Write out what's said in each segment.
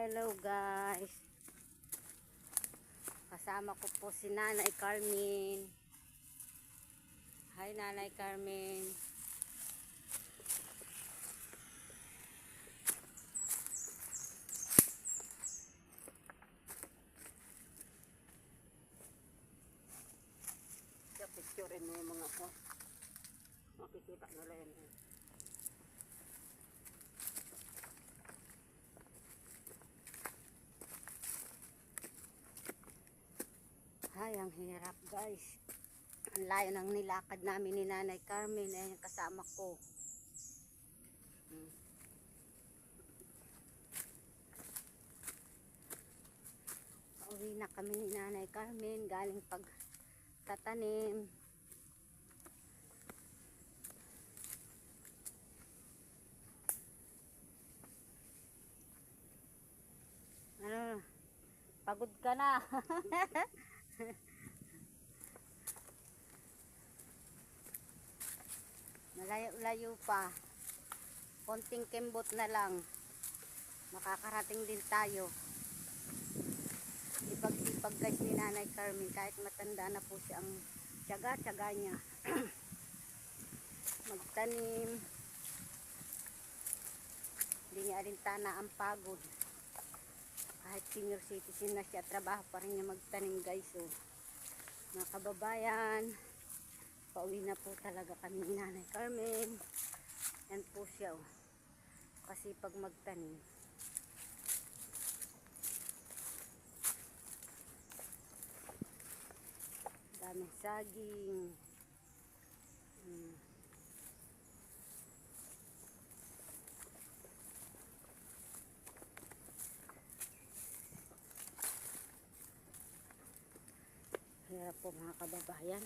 Hello guys, kasama ko po si Nanay Carmen. Hi Nanay Carmen. Picturein mo yung mga ko, makikita nila yun. Ay, ang hirap guys. Ang layo ng nilakad namin ni Nanay Carmen. Ayan yung kasama ko. Pauwi na kami ni Nanay Carmen. Galing pagtatanim. Ano? Pagod ka na. Malayo-layo pa. Konting kembot na lang. Makakarating din tayo. Ipag-ipag guys ni Nanay Carmen. Kahit matanda na po siya, ang tiyaga-tiyaga niya. Magtanim. Hindi niya alintana ang pagod. Kahit senior citizen na siya, trabaho pa rin niya magtanim guys. So, mga kababayan, pauwi na po talaga kami ni Nanay Carmen. Yan po siya. Oh. Kasi pag magtanim. Daming saging. Hirap po mga kababayan.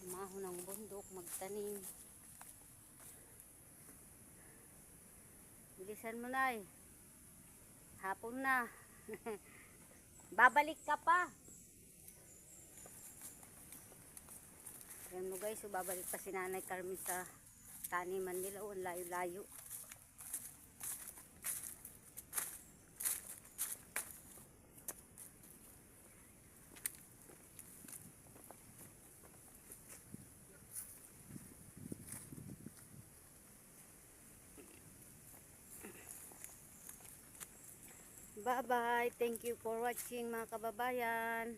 Maho ng bundok, magtanim. Bilisan mo na eh. Hapon na. Babalik ka pa. Ayan mo guys, so babalik pa si Nanay Carmen sa taniman nila. O, layo-layo. Bye-bye. Thank you for watching mga kababayan.